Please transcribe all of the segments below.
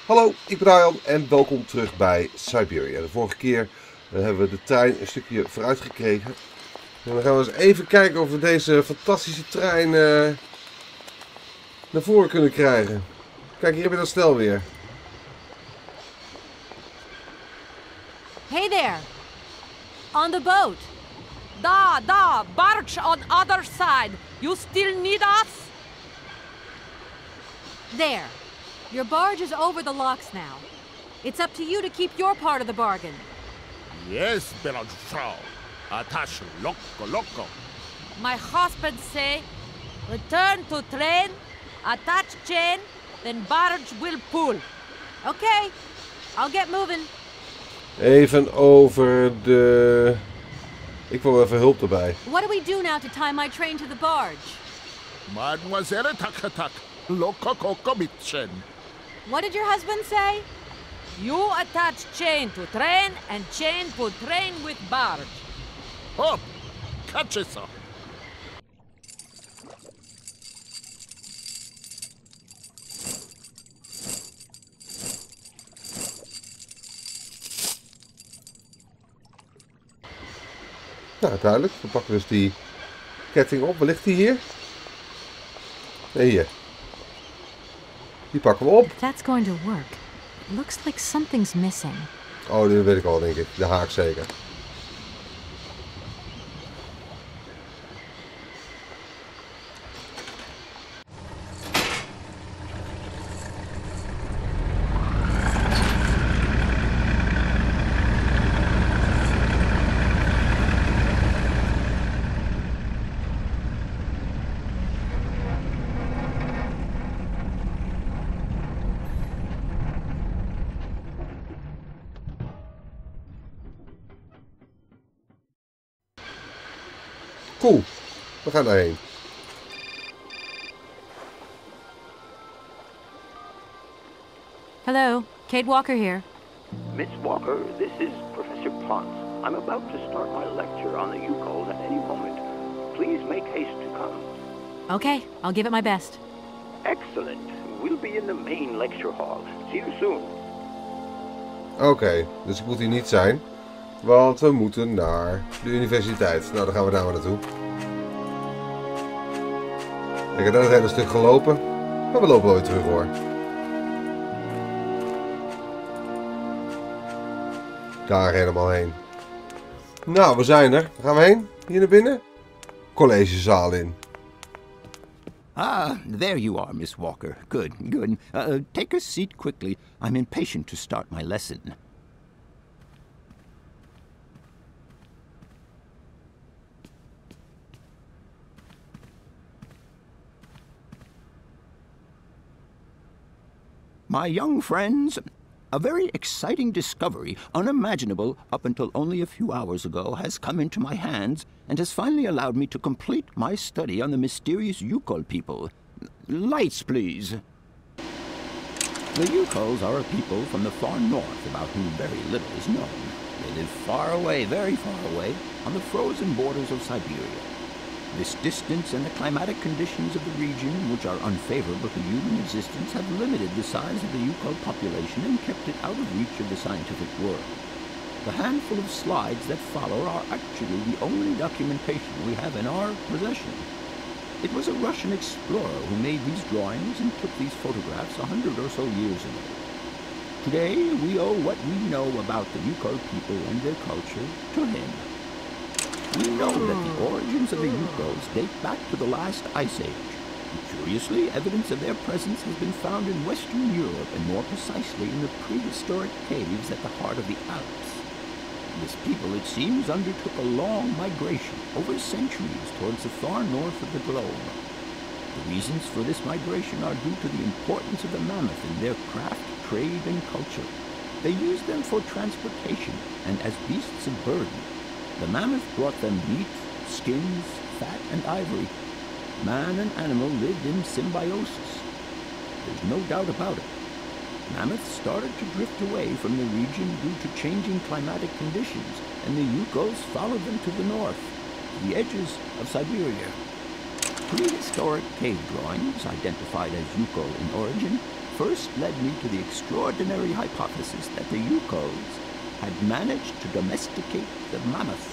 Hallo, ik ben Arjan en welkom terug bij Syberia. De vorige keer hebben we de trein een stukje vooruit gekregen. En dan gaan we eens even kijken of we deze fantastische trein naar voren kunnen krijgen. Kijk, hier heb je dat stel weer. Hey there! On the boat! Da, barge on other side! You still need us? There. Your barge is over the locks now. It's up to you to keep your part of the bargain. Yes, Frau. Attach loco. My husband say, return to train, attach chain, then barge will pull. Okay, I'll get moving. Even over de... Ik wil even hulp erbij. What do we do now to tie my train to the barge? Mademoiselle tak. Loco mitchen. What did your husband say? You attach chain to train and chain put train with barge. Hop, catch it up. Nou, duidelijk. We pakken dus die ketting op. Waar ligt die hier? Nee, hier. Die pakken we op. That's going to work. It looks like something's missing. Oh, dat weet ik al, denk ik. De haak zeker. Cool, we gaan daarheen. Hello, Kate Walker here. Miss Walker, this is Professor Ponce. I'm about to start my lecture on the Yukos at any moment. Please make haste to come. Okay, I'll give it my best. Excellent. We'll be in the main lecture hall. See you soon. Oké, dus ik moet hier niet zijn. Want we moeten naar de universiteit. Nou, daar gaan we daar maar naartoe. Ik heb net het hele stuk gelopen. Maar we lopen wel weer terug hoor. Daar helemaal heen. Nou, we zijn er. Waar gaan we heen? Hier naar binnen? Collegezaal in. Ah, there you are, Miss Walker. Good. Take a seat quickly. I'm impatient to start my lesson. My young friends, a very exciting discovery, unimaginable up until only a few hours ago, has come into my hands and has finally allowed me to complete my study on the mysterious Yukol people. Lights, please. The Yukols are a people from the far north about whom very little is known. They live far away, very far away, on the frozen borders of Syberia. This distance and the climatic conditions of the region, which are unfavorable to human existence, have limited the size of the Yukol population and kept it out of reach of the scientific world. The handful of slides that follow are actually the only documentation we have in our possession. It was a Russian explorer who made these drawings and took these photographs 100 or so years ago. Today, we owe what we know about the Yukol people and their culture to him. We know that the origins of the Yukos date back to the last ice age. And curiously, evidence of their presence has been found in Western Europe, and more precisely in the prehistoric caves at the heart of the Alps. This people, it seems, undertook a long migration over centuries towards the far north of the globe. The reasons for this migration are due to the importance of the mammoth in their craft, trade, and culture. They used them for transportation and as beasts of burden. The mammoth brought them meat, skins, fat, and ivory. Man and animal lived in symbiosis. There's no doubt about it. Mammoths started to drift away from the region due to changing climatic conditions, and the Yukos followed them to the north, to the edges of Syberia. Prehistoric cave drawings, identified as Yukol in origin, first led me to the extraordinary hypothesis that the Yukols had managed to domesticate the mammoth.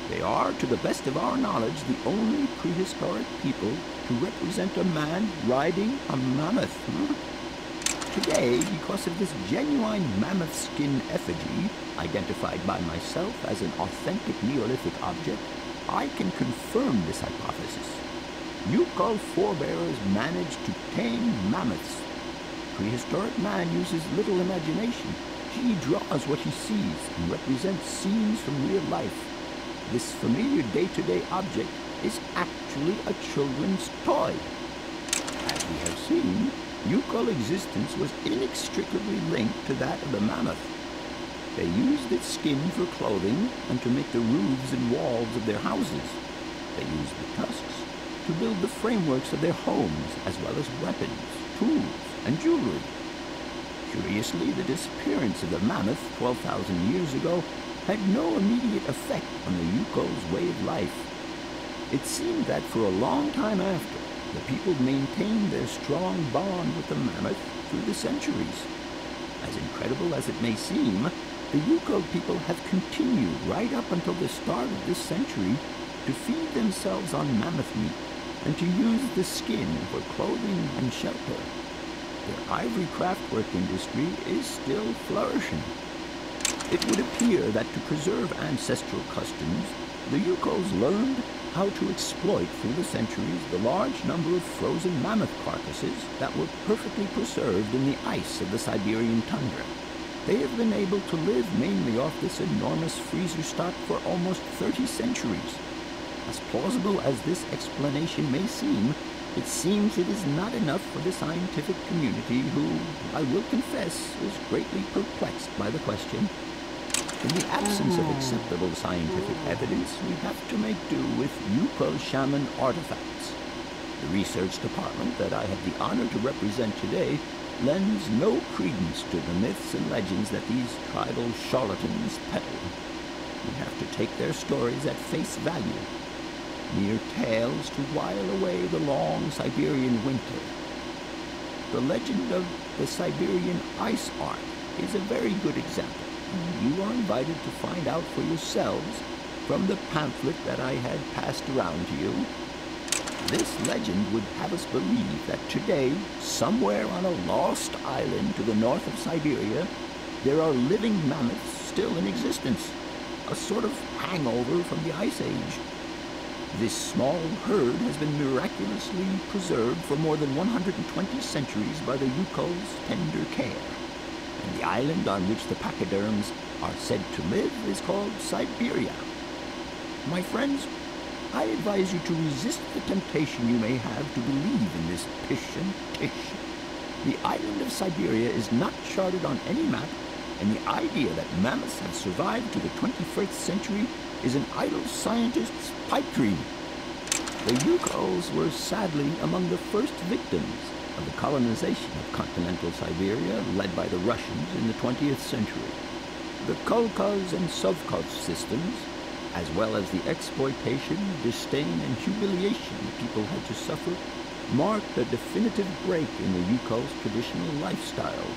They are, to the best of our knowledge, the only prehistoric people to represent a man riding a mammoth. Today, because of this genuine mammoth skin effigy, identified by myself as an authentic Neolithic object, I can confirm this hypothesis. Yukol forebears managed to tame mammoths. Prehistoric man uses little imagination. He draws what he sees and represents scenes from real life. This familiar day-to-day object is actually a children's toy. As we have seen, Yukol existence was inextricably linked to that of the mammoth. They used its skin for clothing and to make the roofs and walls of their houses. They used the tusks to build the frameworks of their homes, as well as weapons, tools, and jewelry. Curiously, the disappearance of the mammoth 12,000 years ago had no immediate effect on the Yukol's way of life. It seemed that for a long time after, the people maintained their strong bond with the mammoth through the centuries. As incredible as it may seem, the Yukol people have continued right up until the start of this century to feed themselves on mammoth meat and to use the skin for clothing and shelter. Their ivory craftwork industry is still flourishing. It would appear that to preserve ancestral customs, the Yukols learned how to exploit through the centuries the large number of frozen mammoth carcasses that were perfectly preserved in the ice of the Siberian tundra. They have been able to live mainly off this enormous freezer stock for almost 30 centuries. As plausible as this explanation may seem, it seems it is not enough for the scientific community who, I will confess, is greatly perplexed by the question. In the absence of acceptable scientific evidence, we have to make do with Yukol shaman artifacts. The research department that I have the honor to represent today lends no credence to the myths and legends that these tribal charlatans peddle. We have to take their stories at face value, mere tales to while away the long Siberian winter. The legend of the Siberian ice ark is a very good example. You are invited to find out for yourselves from the pamphlet that I had passed around to you. This legend would have us believe that today, somewhere on a lost island to the north of Syberia, there are living mammoths still in existence, a sort of hangover from the Ice Age. This small herd has been miraculously preserved for more than 120 centuries by the Yukol's tender care. And the island on which the pachyderms are said to live is called Syberia. My friends, I advise you to resist the temptation you may have to believe in this pish and tish. The island of Syberia is not charted on any map, and the idea that mammoths have survived to the 21st century is an idle scientist's pipe dream. The Yukols were sadly among the first victims of the colonization of continental Syberia led by the Russians in the 20th century. The kolkhos and sovkhos systems, as well as the exploitation, disdain, and humiliation the people had to suffer, marked a definitive break in the Yukol's traditional lifestyle.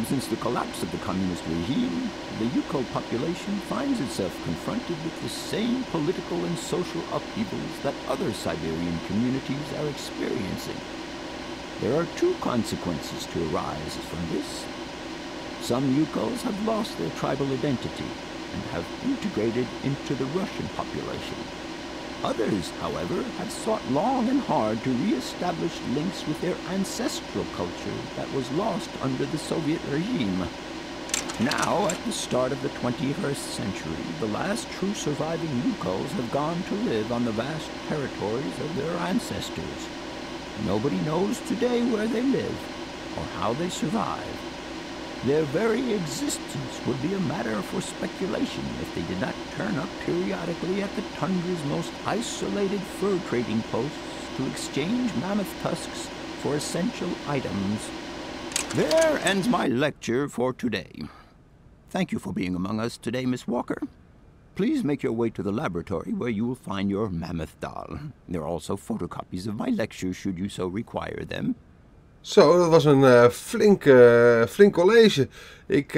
Since the collapse of the communist regime, the Yukol population finds itself confronted with the same political and social upheavals that other Siberian communities are experiencing. There are two consequences to arise from this. Some Yukols have lost their tribal identity and have integrated into the Russian population. Others, however, have sought long and hard to re-establish links with their ancestral culture that was lost under the Soviet regime. Now, at the start of the 21st century, the last true surviving Yukols have gone to live on the vast territories of their ancestors. Nobody knows today where they live or how they survive. Their very existence would be a matter for speculation if they did not turn up periodically at the tundra's most isolated fur trading posts to exchange mammoth tusks for essential items. There ends my lecture for today. Thank you for being among us today, Miss Walker. Please make your way to the laboratory where you will find your mammoth doll. There are also photocopies of my lectures should you so require them. Zo, dat was een flink college. Ik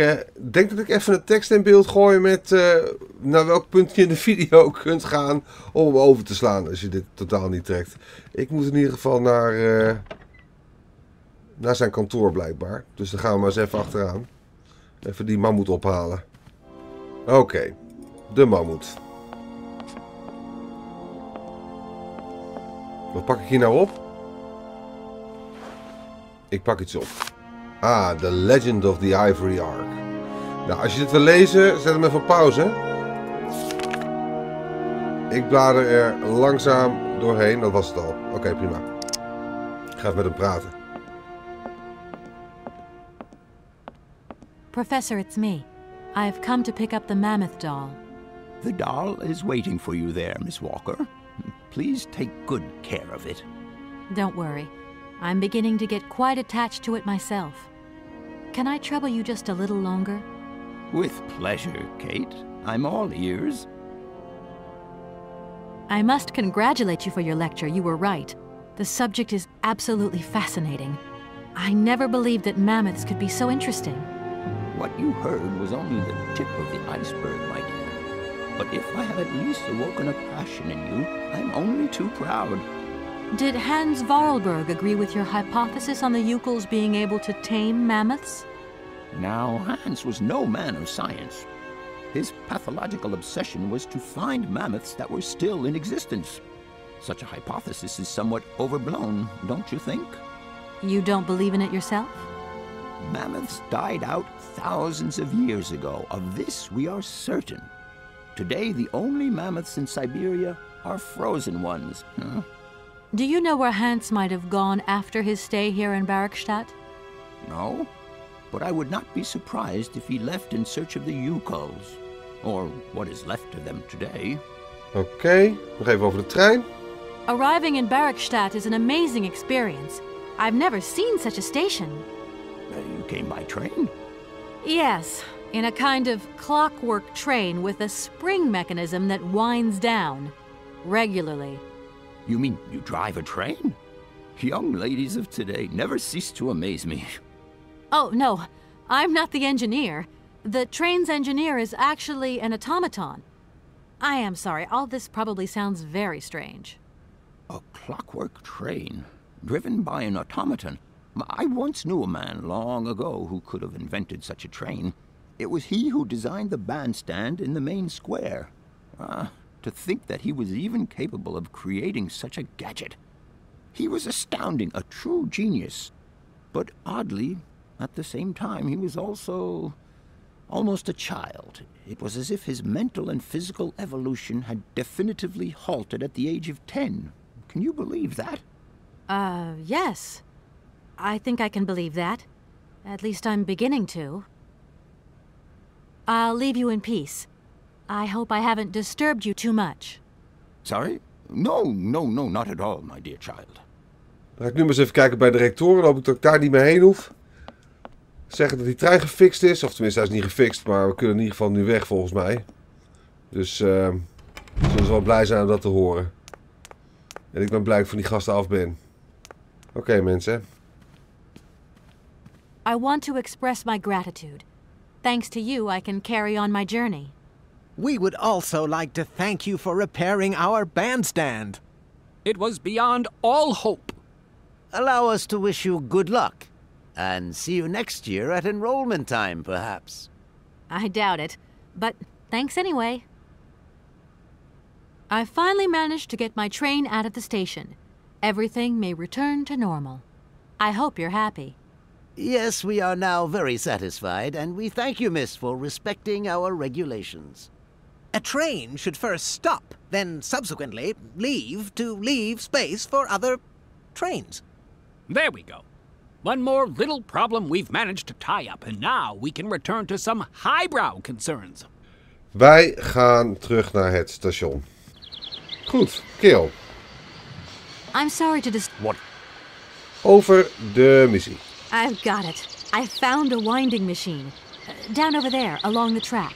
denk dat ik even een tekst in beeld gooi met naar welk punt je in de video kunt gaan om hem over te slaan als je dit totaal niet trekt. Ik moet in ieder geval naar zijn kantoor blijkbaar. Dus dan gaan we maar eens even achteraan. Even die mammoet ophalen. Oké, de mammoet. Wat pak ik hier nou op? Ik pak iets op. Ah, The Legend of the Ivory Ark. Nou, als je dit wil lezen, zet hem even op pauze. Ik blader er langzaam doorheen. Dat was het al. Oké, prima. Ik ga even met hem praten. Professor, it's me. I've come to pick up the mammoth doll. The doll is waiting for you there, Miss Walker. Please take good care of it. Don't worry. I'm beginning to get quite attached to it myself. Can I trouble you just a little longer? With pleasure, Kate. I'm all ears. I must congratulate you for your lecture. You were right. The subject is absolutely fascinating. I never believed that mammoths could be so interesting. What you heard was only the tip of the iceberg, my dear. But if I have at least awoken a passion in you, I'm only too proud. Did Hans Varlberg agree with your hypothesis on the Ukals being able to tame mammoths? Now, Hans was no man of science. His pathological obsession was to find mammoths that were still in existence. Such a hypothesis is somewhat overblown, don't you think? You don't believe in it yourself? Mammoths died out thousands of years ago. Of this we are certain. Today, the only mammoths in Syberia are frozen ones. Do you know where Hans might have gone after his stay here in Barrockstadt? No, but I would not be surprised if he left in search of the Ukals. Or what is left of them today. Oké, nog even over de trein. Arriving in Barrockstadt is an amazing experience. I've never seen such a station. You came by train? Yes, in a kind of clockwork train with a spring mechanism that winds down regularly. You mean you drive a train? Young ladies of today never cease to amaze me. Oh, no, I'm not the engineer. The train's engineer is actually an automaton. I am sorry, all this probably sounds very strange. A clockwork train, driven by an automaton. I once knew a man long ago who could have invented such a train. It was he who designed the bandstand in the main square. To think that he was even capable of creating such a gadget. He was astounding, a true genius. But oddly, at the same time, he was also almost a child. It was as if his mental and physical evolution had definitively halted at the age of 10. Can you believe that? Yes. I think I can believe that. At least I'm beginning to. I'll leave you in peace. I hope I haven't disturbed you too much. Sorry? No, not at all, my dear child. Dan ga ik nu maar eens even kijken bij de rectoren. Dan hoop ik dat ik daar niet meer heen hoef. Zeggen dat die trein gefixt is. Of tenminste, hij is niet gefixt. Maar we kunnen in ieder geval nu weg, volgens mij. Dus zullen ze wel blij zijn om dat te horen. En ik ben blij dat ik van die gasten af ben. Oké, mensen. I want to express my gratitude. Thanks to you, I can carry on my journey. We would also like to thank you for repairing our bandstand. It was beyond all hope. Allow us to wish you good luck. And see you next year at enrollment time, perhaps. I doubt it, but thanks anyway. I finally managed to get my train out of the station. Everything may return to normal. I hope you're happy. Yes, we are now very satisfied, and we thank you, miss, for respecting our regulations. A train should first stop, then subsequently leave to leave space for other trains. There we go. One more little problem we've managed to tie up, and now we can return to some highbrow concerns. Wij gaan terug naar het station. Goed, Keel. I'm sorry to What? Over de missie. I've got it. I found a winding machine. Down over there, along the track.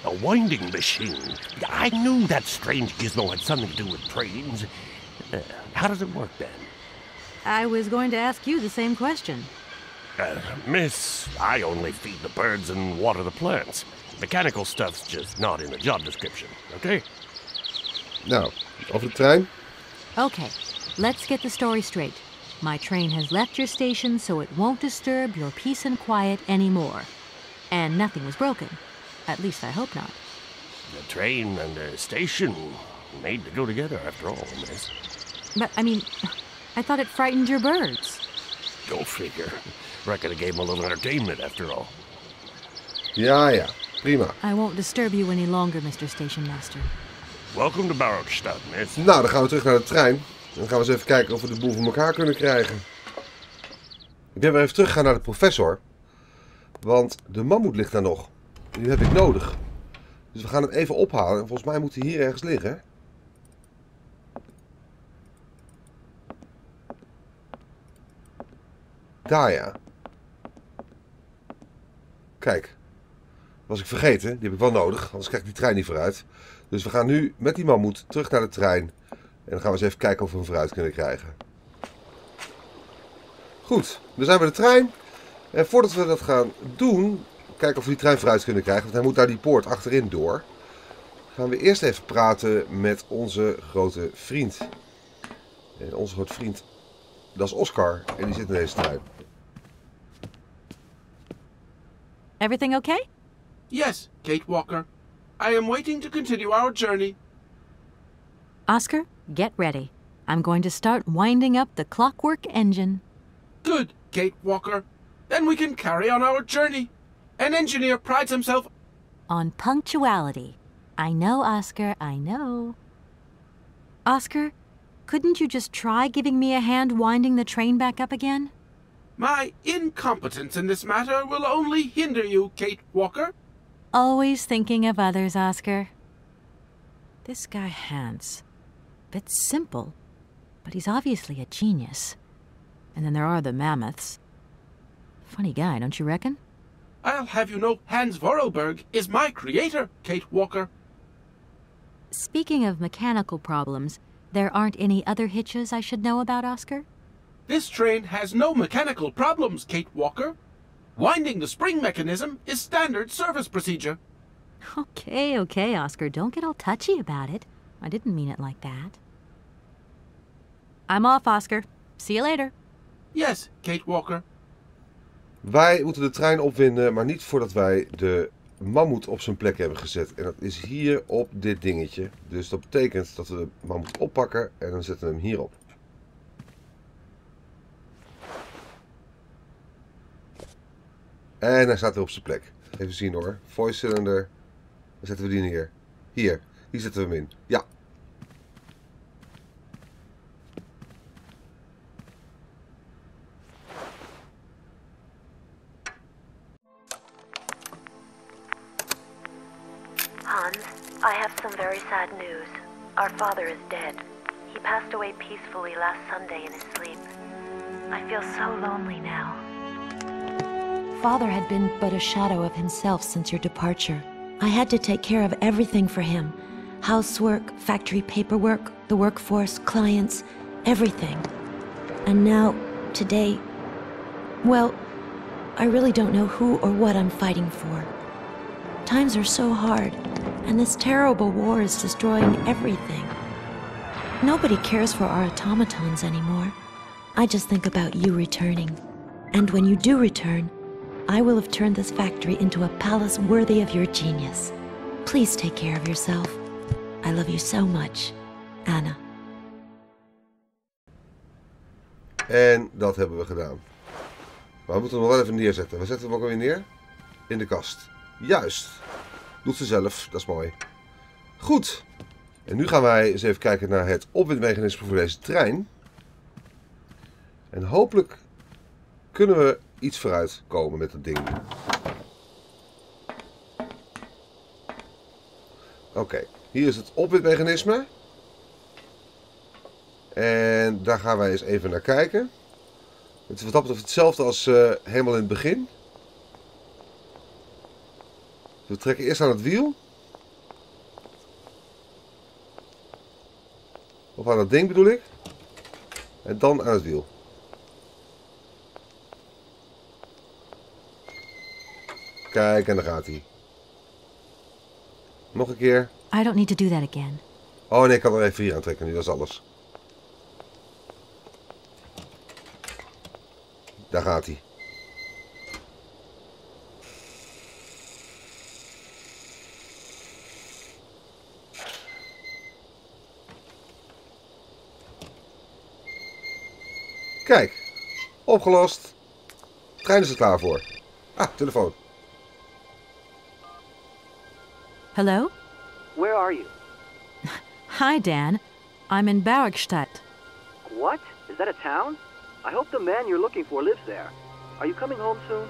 A winding machine? I knew that strange gizmo had something to do with trains. How does it work then? I was going to ask you the same question. Miss, I only feed the birds and water the plants. Mechanical stuff's just not in the job description, okay? Nou, over de trein. Okay, let's get the story straight. My train has left your station, so it won't disturb your peace and quiet anymore. And nothing was broken. At least I hope not. The train and the station made to go together after all, miss. But, I mean, I thought it frightened your birds. Go figure. Reckon it gave them a little entertainment after all. Ja, prima. I won't disturb you any longer, Mr. Station Master. Welcome to Barrockstadt, miss. Nou, dan gaan we terug naar de trein. Dan gaan we eens even kijken of we de boel voor elkaar kunnen krijgen. Ik ben weer even teruggegaan naar de professor. Want de mammoet ligt daar nog. Die heb ik nodig. Dus we gaan hem even ophalen. En volgens mij moet hij hier ergens liggen. Daar ja. Kijk. Was ik vergeten. Die heb ik wel nodig. Anders krijg ik die trein niet vooruit. Dus we gaan nu met die mammoet terug naar de trein. En dan gaan we eens even kijken of we hem vooruit kunnen krijgen. Goed. We zijn bij de trein. En voordat we dat gaan doen. Kijken of we die trein vooruit kunnen krijgen. Want hij moet daar die poort achterin door. Gaan we eerst even praten met onze grote vriend. En onze grote vriend. Dat is Oscar. En die zit in deze trein. Everything okay? Yes, Kate Walker. I am waiting to continue our journey. Oscar, get ready. I'm going to start winding up the clockwork engine. Good, Kate Walker. Then we can carry on our journey. An engineer prides himself On punctuality. I know, Oscar, I know. Oscar, couldn't you just try giving me a hand winding the train back up again? My incompetence in this matter will only hinder you, Kate Walker. Always thinking of others, Oscar. This guy Hans. Bit simple, but he's obviously a genius. And then there are the mammoths. Funny guy, don't you reckon? I'll have you know Hans Vorarlberg is my creator, Kate Walker. Speaking of mechanical problems, there aren't any other hitches I should know about, Oscar? This train has no mechanical problems, Kate Walker. Winding the spring mechanism is standard service procedure. Okay, Oscar, don't get all touchy about it. I didn't mean it like that. I'm off, Oscar. See you later. Yes, Kate Walker. Wij moeten de trein opwinden, maar niet voordat wij de mammoet op zijn plek hebben gezet. En dat is hier op dit dingetje. Dus dat betekent dat we de mammoet oppakken en dan zetten we hem hierop. En hij staat weer op zijn plek. Even zien hoor. Voice cylinder. Waar zetten we die neer? Hier zetten we hem in. Ja. Hans, I have some very sad news. Our father is dead. He passed away peacefully last Sunday in his sleep. I feel so lonely now. Father had been but a shadow of himself since your departure. I had to take care of everything for him. Housework, factory paperwork, the workforce, clients, everything. And now, today, well, I really don't know who or what I'm fighting for. Times are so hard, and this terrible war is destroying everything. Nobody cares for our automatons anymore. I just think about you returning. And when you do return, I will have turned this factory into a palace worthy of your genius. Please take care of yourself. I love you so much, Anna. En dat hebben we gedaan. Maar we moeten hem nog wel even neerzetten. Waar zetten we hem ook alweer neer? In de kast. Juist. Doet ze zelf. Dat is mooi. Goed. En nu gaan wij eens even kijken naar het opwindmechanisme voor deze trein. En hopelijk kunnen we iets vooruit komen met het ding. Oké, hier is het opwindmechanisme. En daar gaan wij eens even naar kijken. Het is wat dat betreft hetzelfde als helemaal in het begin. We trekken eerst aan het wiel. Of aan het ding bedoel ik. En dan aan het wiel. Kijk, en daar gaat hij. Nog een keer. I don't need to do that again. Oh nee, ik kan er even hier aantrekken nu, dat is alles. Daar gaat hij. Kijk, opgelost. De trein is er klaar voor. Ah, telefoon. Hello? Where are you? Hi, Dan. I'm in Barrockstadt. What? Is that a town? I hope the man you're looking for lives there. Are you coming home soon?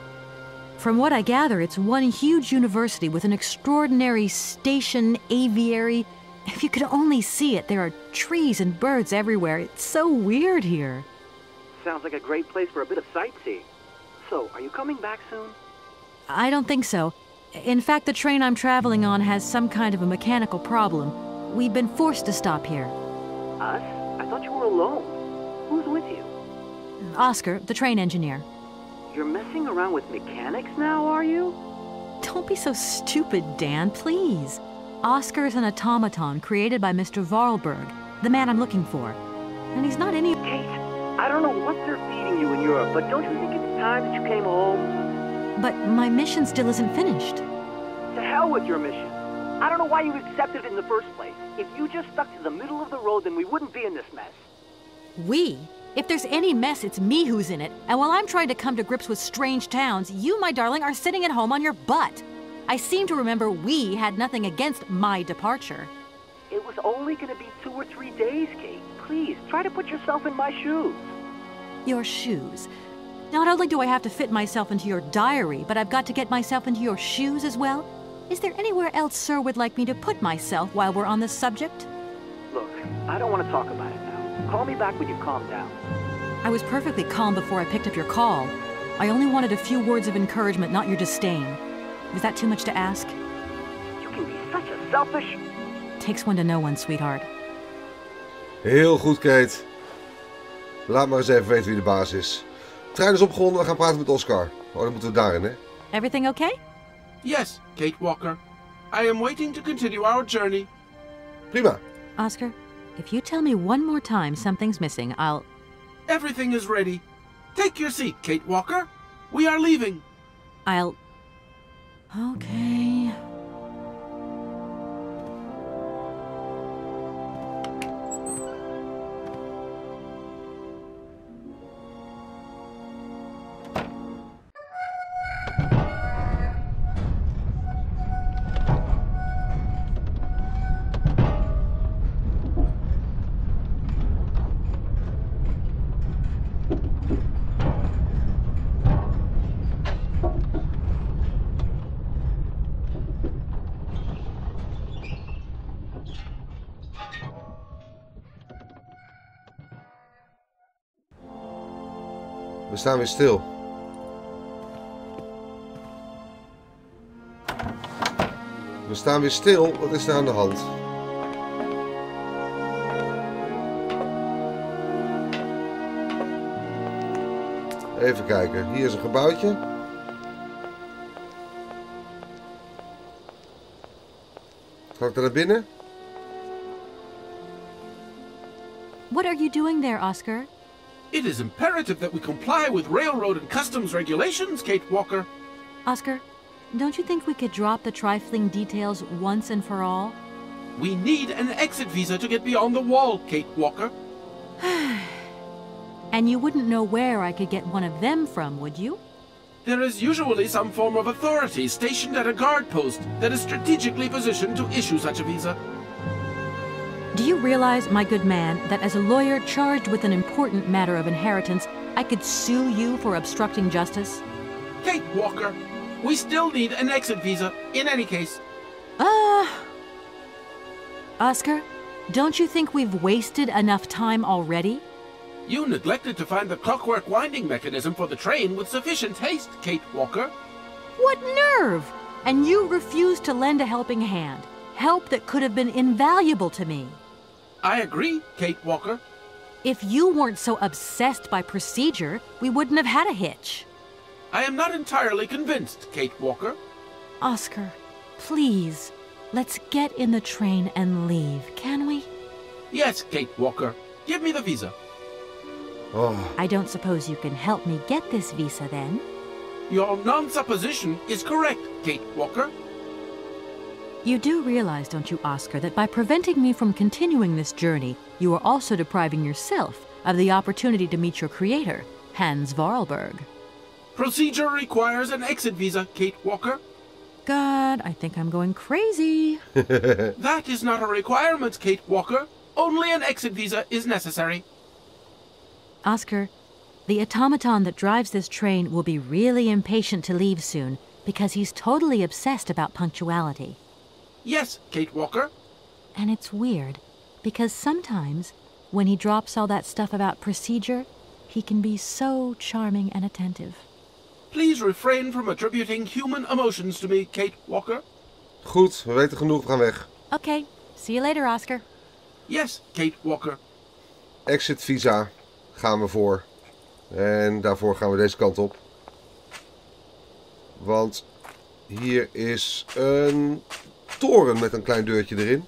From what I gather, it's one huge university with an extraordinary station, aviary. If you could only see it, there are trees and birds everywhere. It's so weird here. Sounds like a great place for a bit of sightseeing. So, are you coming back soon? I don't think so. In fact, the train I'm traveling on has some kind of a mechanical problem. We've been forced to stop here. Us? I thought you were alone. Who's with you? Oscar, the train engineer. You're messing around with mechanics now, are you? Don't be so stupid, Dan, please. Oscar is an automaton created by Mr. Varlberg, the man I'm looking for. And he's not any... Kate, I don't know what they're feeding you in Europe, but don't you think it's time that you came home? But my mission still isn't finished. To hell with your mission. I don't know why you accepted it in the first place. If you just stuck to the middle of the road, then we wouldn't be in this mess. We? If there's any mess, it's me who's in it. And while I'm trying to come to grips with strange towns, you, my darling, are sitting at home on your butt. I seem to remember we had nothing against my departure. It was only going to be 2 or 3 days, Kate. Please, try to put yourself in my shoes. Your shoes. Not only do I have to fit myself into your diary, but I've got to get myself into your shoes as well? Is there anywhere else Sir would like me to put myself while we're on this subject? Look, I don't want to talk about it now. Call me back when you've calmed down. I was perfectly calm before I picked up your call. I only wanted a few words of encouragement, not your disdain. Was that too much to ask? You can be such a selfish... Takes one to know one, sweetheart. Heel goed, Kate. Laat maar eens even weten wie de baas is. De trein is opgewonden, we gaan praten met Oscar. Oh, dan moeten we daarin, hè? Everything okay? Yes, Kate Walker. I am waiting to continue our journey. Prima. Oscar, if you tell me one more time something's missing, I'll... Everything is ready. Take your seat, Kate Walker. We are leaving. I'll... Okay... We staan weer stil. We staan weer stil. Wat is er aan de hand? Even kijken. Hier is een gebouwtje. Ga ik naar binnen? What are you doing there, Oscar? It is imperative that we comply with railroad and customs regulations, Kate Walker. Oscar, don't you think we could drop the trifling details once and for all? We need an exit visa to get beyond the wall, Kate Walker. And you wouldn't know where I could get one of them from, would you? There is usually some form of authority stationed at a guard post that is strategically positioned to issue such a visa. Do you realize, my good man, that as a lawyer charged with an important matter of inheritance, I could sue you for obstructing justice? Kate Walker, we still need an exit visa in any case. Oscar, don't you think we've wasted enough time already? You neglected to find the clockwork winding mechanism for the train with sufficient haste, Kate Walker. What nerve! And you refused to lend a helping hand. Help that could have been invaluable to me. I agree, Kate Walker. If you weren't so obsessed by procedure, we wouldn't have had a hitch. I am not entirely convinced, Kate Walker. Oscar, please, let's get in the train and leave, can we? Yes, Kate Walker. Give me the visa. Oh. I don't suppose you can help me get this visa then? Your non-supposition is correct, Kate Walker. You do realize, don't you, Oscar, that by preventing me from continuing this journey, you are also depriving yourself of the opportunity to meet your creator, Hans Vorarlberg. Procedure requires an exit visa, Kate Walker. God, I think I'm going crazy. That is not a requirement, Kate Walker. Only an exit visa is necessary. Oscar, the automaton that drives this train will be really impatient to leave soon because he's totally obsessed about punctuality. Yes, Kate Walker. And it's weird, because sometimes, when he drops all that stuff about procedure, he can be so charming and attentive. Please refrain from attributing human emotions to me, Kate Walker. Goed, we weten genoeg, we gaan weg. Okay, see you later, Oscar. Yes, Kate Walker. Exit visa gaan we voor. En daarvoor gaan we deze kant op. Want hier is een toren met een klein deurtje erin.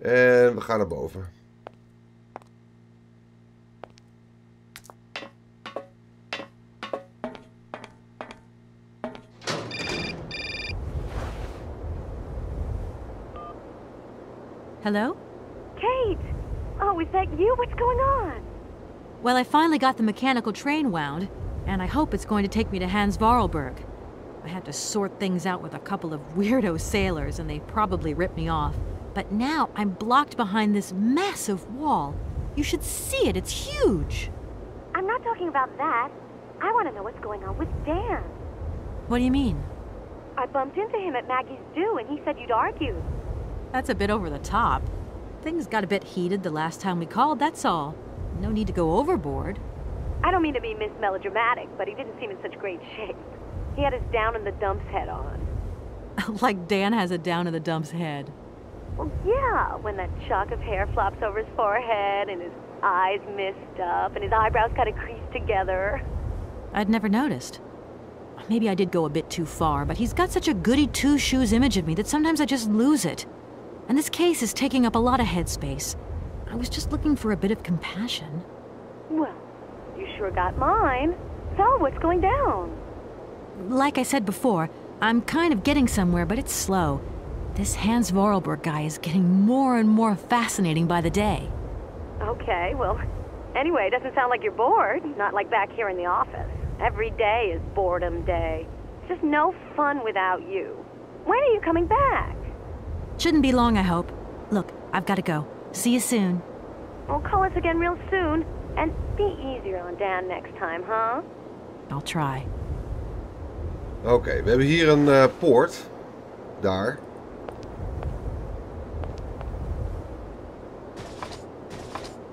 En we gaan naar boven. Hello? Kate! Oh, is that you? What's going on? Well, I finally got the mechanical train wound, and I hope it's going to take me to Hans Vorarlberg. I had to sort things out with a couple of weirdo sailors, and they probably ripped me off. But now I'm blocked behind this massive wall. You should see it, it's huge. I'm not talking about that. I want to know what's going on with Dan. What do you mean? I bumped into him at Maggie's do, and he said you'd argued. That's a bit over the top. Things got a bit heated the last time we called, that's all. No need to go overboard. I don't mean to be Miss Melodramatic, but he didn't seem in such great shape. He had his down-in-the-dumps head on. Like Dan has a down-in-the-dumps head. Well, yeah, when that shock of hair flops over his forehead and his eyes mist up and his eyebrows kind of creased together. I'd never noticed. Maybe I did go a bit too far, but he's got such a goody two-shoes image of me that sometimes I just lose it. And this case is taking up a lot of headspace. I was just looking for a bit of compassion. Well, you sure got mine. So, what's going down? Like I said before, I'm kind of getting somewhere, but it's slow. This Hans Vorarlberg guy is getting more and more fascinating by the day. Okay, well, anyway, it doesn't sound like you're bored. Not like back here in the office. Every day is boredom day. It's just no fun without you. When are you coming back? Shouldn't be long, I hope. Look, I've got to go. See you soon. Well, call us again real soon. And be easier on Dan next time, huh? I'll try. Oké, we hebben hier een poort. Daar.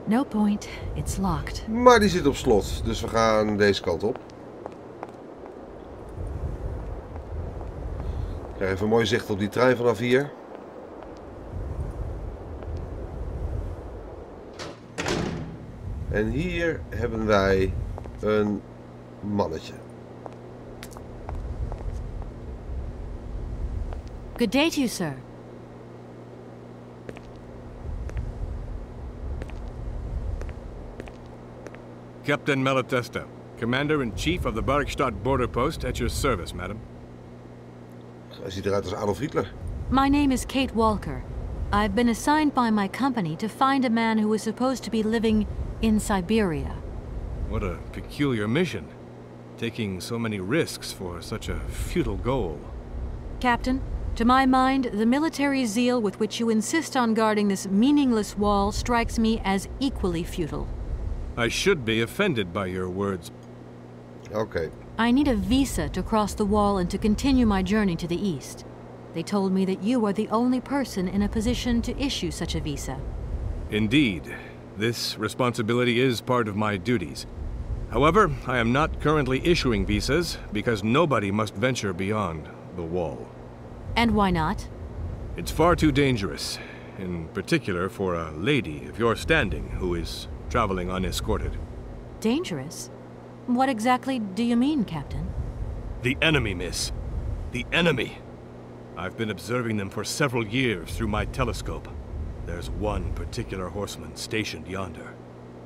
No point. It's locked. Maar die zit op slot, dus we gaan deze kant op. Ik krijg even een mooi zicht op die trein vanaf hier. En hier hebben wij een mannetje. Good day to you, sir. Captain Malatesta, Commander-in-Chief of the Barrockstadt border post at your service, madam. Hij ziet eruit als Adolf Hitler. My name is Kate Walker. I've been assigned by my company to find a man who is supposed to be living in Syberia. What a peculiar mission. Taking so many risks for such a futile goal. Captain, to my mind, the military zeal with which you insist on guarding this meaningless wall strikes me as equally futile. I should be offended by your words. Okay. I need a visa to cross the wall and to continue my journey to the east. They told me that you are the only person in a position to issue such a visa. Indeed. This responsibility is part of my duties. However, I am not currently issuing visas because nobody must venture beyond the wall. And why not? It's far too dangerous, in particular for a lady of your standing who is traveling unescorted. Dangerous? What exactly do you mean, Captain? The enemy, miss. The enemy. I've been observing them for several years through my telescope. There's one particular horseman stationed yonder.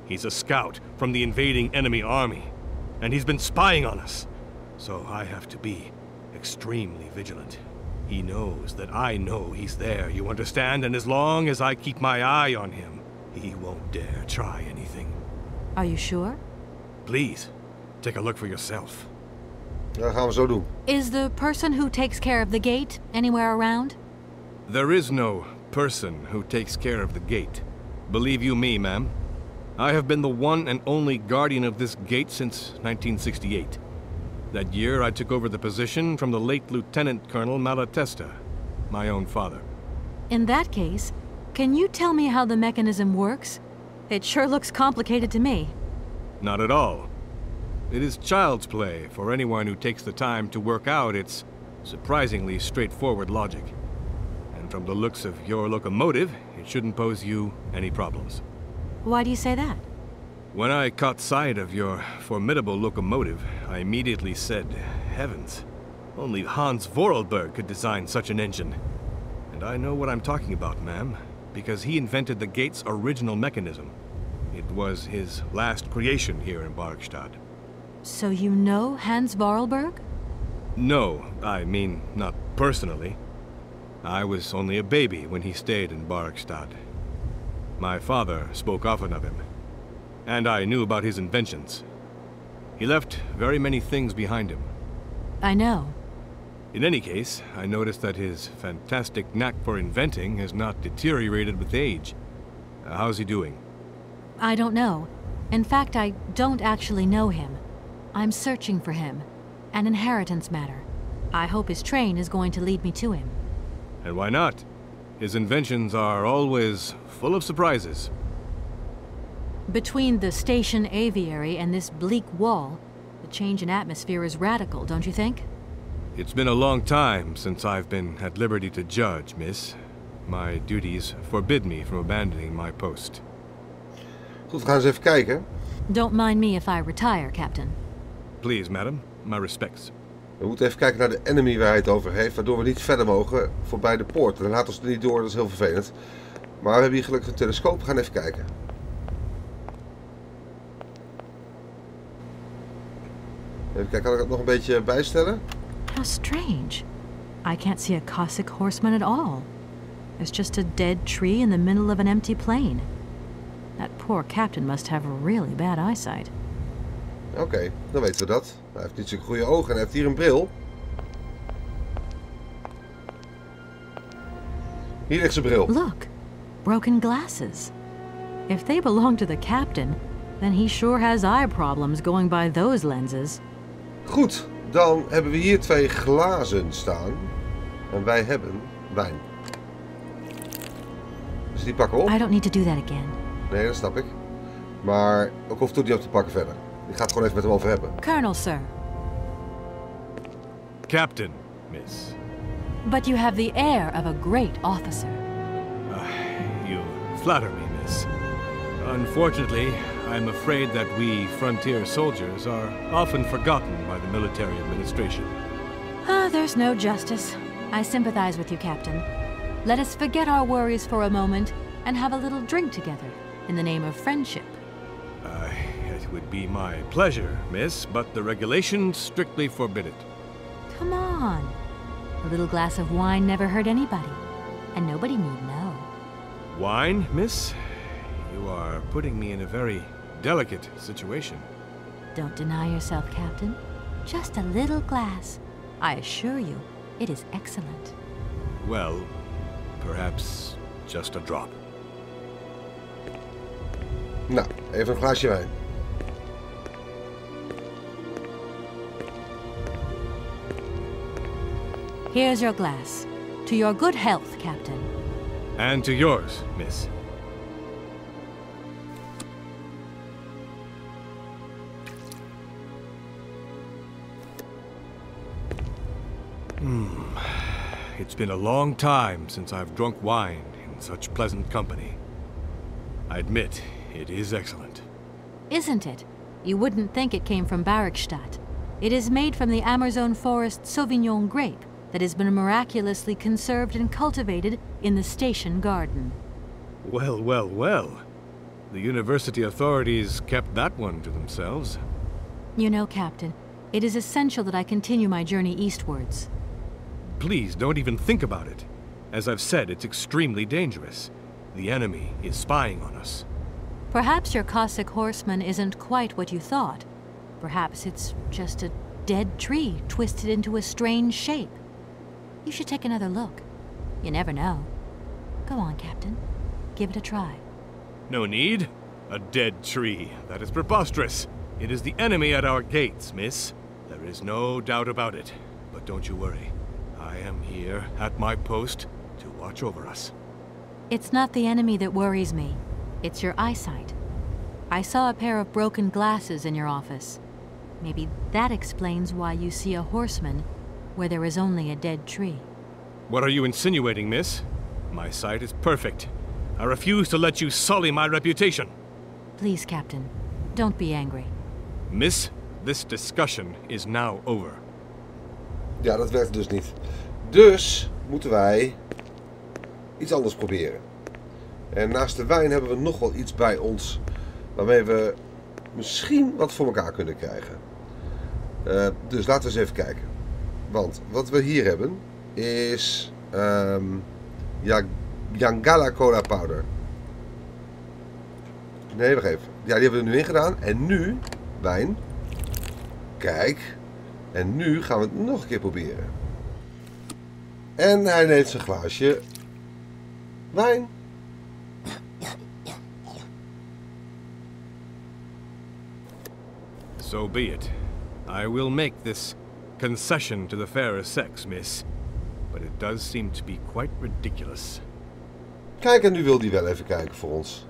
He's a scout from the invading enemy army, and he's been spying on us. So I have to be extremely vigilant. He knows that I know he's there, you understand? And as long as I keep my eye on him, he won't dare try anything. Are you sure? Please, take a look for yourself. Dat gaan we zo doen. Is the person who takes care of the gate anywhere around? There is no person who takes care of the gate. Believe you me, ma'am. I have been the one and only guardian of this gate since 1968. That year I took over the position from the late Lieutenant Colonel Malatesta, my own father. In that case, can you tell me how the mechanism works? It sure looks complicated to me. Not at all. It is child's play for anyone who takes the time to work out its surprisingly straightforward logic. And from the looks of your locomotive, it shouldn't pose you any problems. Why do you say that? When I caught sight of your formidable locomotive, I immediately said, heavens, only Hans Vorarlberg could design such an engine. And I know what I'm talking about, ma'am, because he invented the gate's original mechanism. It was his last creation here in Barrockstadt. So you know Hans Vorarlberg? No, I mean, not personally. I was only a baby when he stayed in Barrockstadt. My father spoke often of him, and I knew about his inventions. He left very many things behind him. I know. In any case, I noticed that his fantastic knack for inventing has not deteriorated with age. How's he doing? I don't know. In fact, I don't actually know him. I'm searching for him. An inheritance matter. I hope his train is going to lead me to him. And why not? His inventions are always full of surprises. Between the station aviary and this bleak wall, the change in atmosphere is radical, don't you think? It's been a long time since I've been at liberty to judge, miss. My duties forbid me from abandoning my post. Goed, we gaan eens even kijken. Don't mind me if I retire, Captain. Please, madam. My respects. We moeten even kijken naar de enemy waar hij het over heeft, waardoor we niet verder mogen voorbij de poort. Dan laat ons er niet door, dat is heel vervelend. Maar we hebben hier gelukkig een telescoop, we gaan even kijken. Even kijken, kan ik het nog een beetje bijstellen? How strange. I can't see a Cossack horseman at all. There's just a dead tree in the middle of an empty plain. That poor captain must have really bad eyesight. Oké, dan weten we dat. Hij heeft niet zo'n goede ogen en hij heeft hier een bril. Hier ligt zijn bril. Look, broken glasses. If they belong to the captain, then he sure has eye problems going by those lenses. Goed, dan hebben we hier 2 glazen staan. En wij hebben wijn. Dus die pakken we op. I don't need to do that again. Nee, dat snap ik. Maar ook hoeft het niet op te pakken verder. Ik ga het gewoon even met hem over hebben. Colonel, sir. Captain, miss. But you have the air of a great officer. You flatter me, miss. Unfortunately, I'm afraid that we frontier soldiers are often forgotten by the military administration. There's no justice. I sympathize with you, Captain. Let us forget our worries for a moment and have a little drink together in the name of friendship. It would be my pleasure, miss, but the regulations strictly forbid it. Come on. A little glass of wine never hurt anybody, and nobody need know. Wine, miss? You are putting me in a very delicate situation. Don't deny yourself, Captain. Just a little glass. I assure you, it is excellent. Well, perhaps just a drop. Nou, even een glaasje wijn. Here's your glass. To your good health, Captain. And to yours, miss. It's been a long time since I've drunk wine in such pleasant company. I admit, it is excellent. Isn't it? You wouldn't think it came from Barrockstadt. It is made from the Amazon forest Sauvignon grape that has been miraculously conserved and cultivated in the station garden. Well, well, well. The university authorities kept that one to themselves. You know, Captain, it is essential that I continue my journey eastwards. Please, don't even think about it. As I've said, it's extremely dangerous. The enemy is spying on us. Perhaps your Cossack horseman isn't quite what you thought. Perhaps it's just a dead tree twisted into a strange shape. You should take another look. You never know. Go on, Captain. Give it a try. No need. A dead tree. That is preposterous. It is the enemy at our gates, miss. There is no doubt about it. But don't you worry. I am here at my post to watch over us. It's not the enemy that worries me. It's your eyesight. I saw a pair of broken glasses in your office. Maybe that explains why you see a horseman where there is only a dead tree. What are you insinuating, miss? My sight is perfect. I refuse to let you sully my reputation. Please, Captain, don't be angry. Miss, this discussion is now over. Ja, dat werkt dus niet. Dus moeten wij iets anders proberen. En naast de wijn hebben we nog wel iets bij ons waarmee we misschien wat voor elkaar kunnen krijgen. Dus laten we eens even kijken. Want wat we hier hebben is Yangala Cola Powder. Nee, wacht even. Ja, die hebben we er nu in gedaan. En nu wijn. Kijk. En nu gaan we het nog een keer proberen. En hij neemt zijn glaasje wijn. So be it. I will make this concession to the fairer sex, miss. But it does seem to be quite ridiculous. Kijk, en nu wil hij wel even kijken voor ons.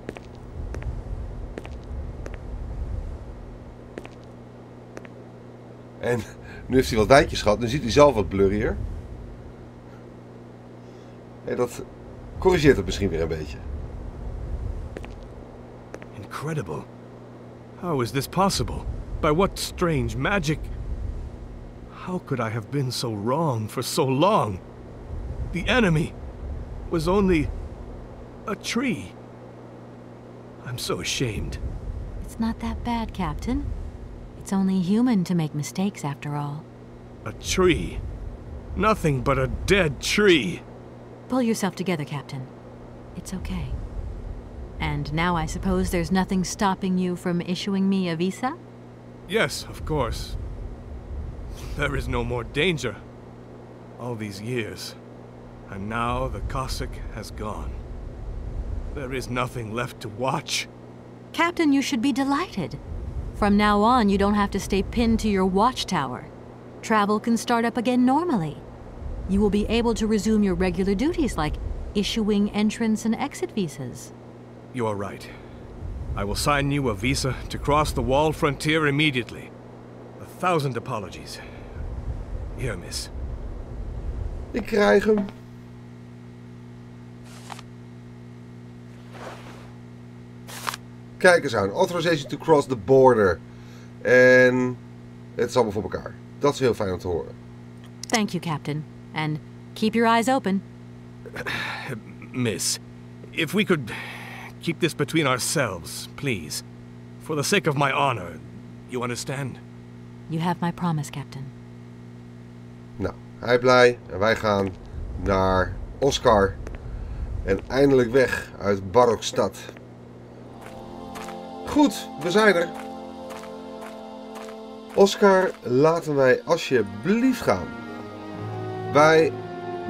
En nu heeft hij wat wijntjes gehad. Nu ziet hij zelf wat blurrier. En dat corrigeert het misschien weer een beetje. Incredible. How is this possible? By what strange magic? How could I have been so wrong for so long? The enemy was only a tree. I'm so ashamed. It's not that bad, Captain. It's only human to make mistakes after all. A tree. Nothing but a dead tree. Pull yourself together, Captain. It's okay. And now I suppose there's nothing stopping you from issuing me a visa? Yes, of course. There is no more danger. All these years. And now the Cossack has gone. There is nothing left to watch. Captain, you should be delighted. From now on, you don't have to stay pinned to your watchtower. Travel can start up again normally. You will be able to resume your regular duties like issuing entrance and exit visas. You are right. I will sign you a visa to cross the wall frontier immediately. 1,000 apologies. Here, miss. Ik krijg hem. Kijk eens aan. Authorization to cross the border. En het is allemaal voor elkaar. Dat is heel fijn om te horen. Thank you, Captain. And keep your eyes open. Miss, if we could keep this between ourselves, please. For the sake of my honor. You understand? You have my promise, Captain. Nou, hij blij. En wij gaan naar Oscar. En eindelijk weg uit Barrockstadt. Goed, we zijn er. Oscar, laten wij alsjeblieft gaan. Wij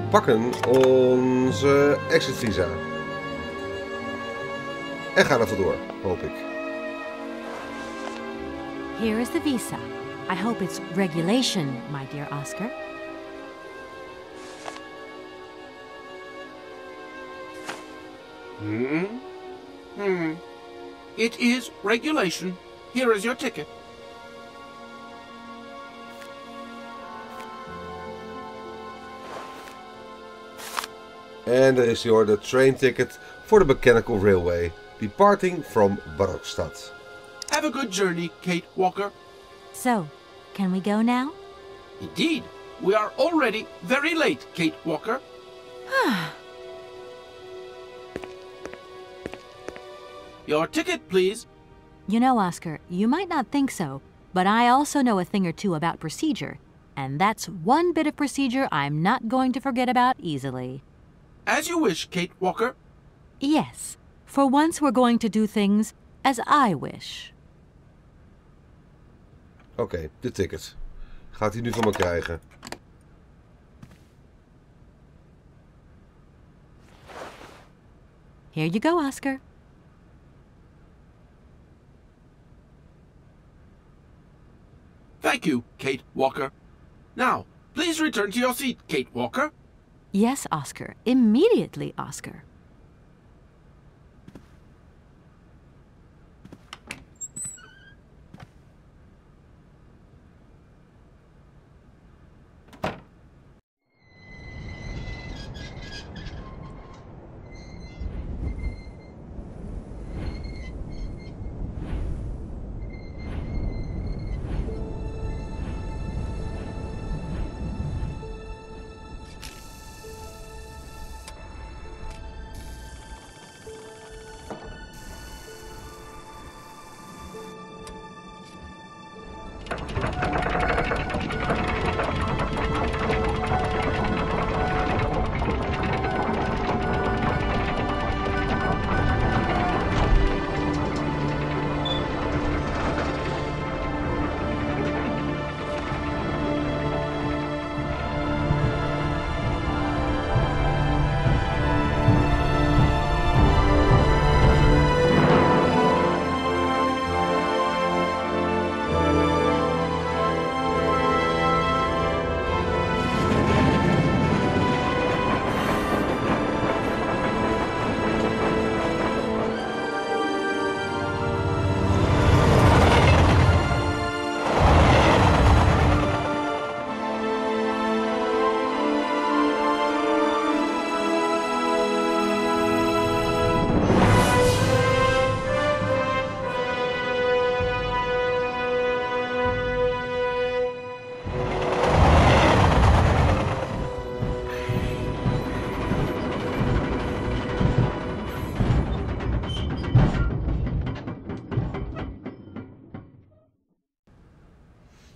pakken onze exit visa. En gaan er vandoor, hoop ik. Here is the visa. I hope it's regulation, my dear Oscar. It is regulation. Here is your ticket. En daar is hij hoor, de train ticket voor de Mechanical Railway Departing from Barrockstadt. Have a good journey, Kate Walker. So, can we go now? Indeed. We are already very late, Kate Walker. Your ticket, please. You know, Oscar, you might not think so, but I also know a thing or two about procedure. And that's one bit of procedure I'm not going to forget about easily. As you wish, Kate Walker. Yes. For once we're going to do things as I wish. Oké, de ticket. Gaat hij nu van me krijgen? Here you go, Oscar. Thank you, Kate Walker. Now, please return to your seat, Kate Walker. Yes, Oscar. Immediately, Oscar.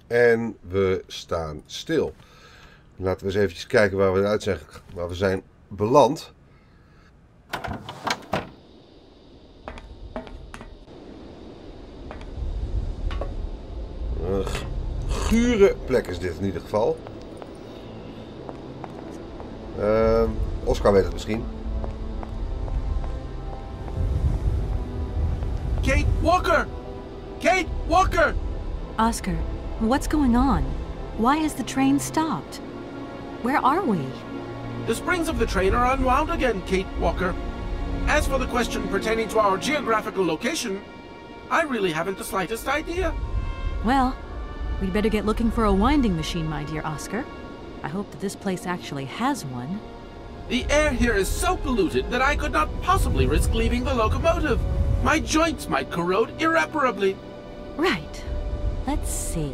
En we staan stil. Laten we eens eventjes kijken waar we zijn beland. Een gure plek is dit in ieder geval. Oscar weet het misschien. Kate Walker! Kate Walker! Oscar, what's going on? Why has the train stopped? Where are we? The springs of the train are unwound again, Kate Walker. As for the question pertaining to our geographical location, I really haven't the slightest idea. Well, we'd better get looking for a winding machine, my dear Oscar. I hope that this place actually has one. The air here is so polluted that I could not possibly risk leaving the locomotive. My joints might corrode irreparably. Right. Let's see.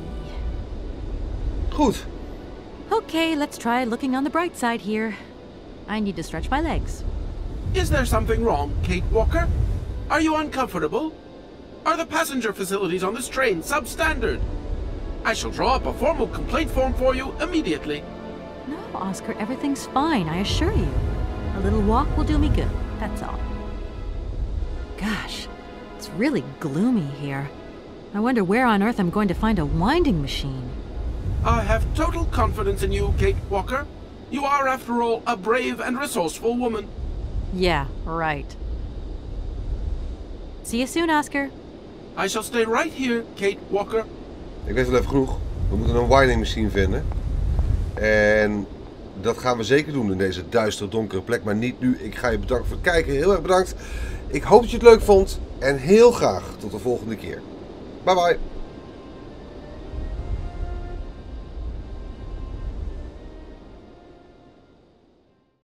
Goed. Okay, let's try looking on the bright side here. I need to stretch my legs. Is there something wrong, Kate Walker? Are you uncomfortable? Are the passenger facilities on this train substandard? I shall draw up a formal complaint form for you immediately. No, Oscar, everything's fine, I assure you. A little walk will do me good, that's all. Gosh, it's really gloomy here. I wonder where on earth I'm going to find a winding machine. I have total confidence in you, Kate Walker. You are, after all, a brave and resourceful woman. Yeah, right. See you soon, Oscar. I shall stay right here, Kate Walker. Ik weet wel even genoeg. We moeten een winding machine vinden. En dat gaan we zeker doen in deze duistere, donkere plek. Maar niet nu. Ik ga je bedanken voor het kijken. Heel erg bedankt. Ik hoop dat je het leuk vond. En heel graag tot de volgende keer. Bye bye.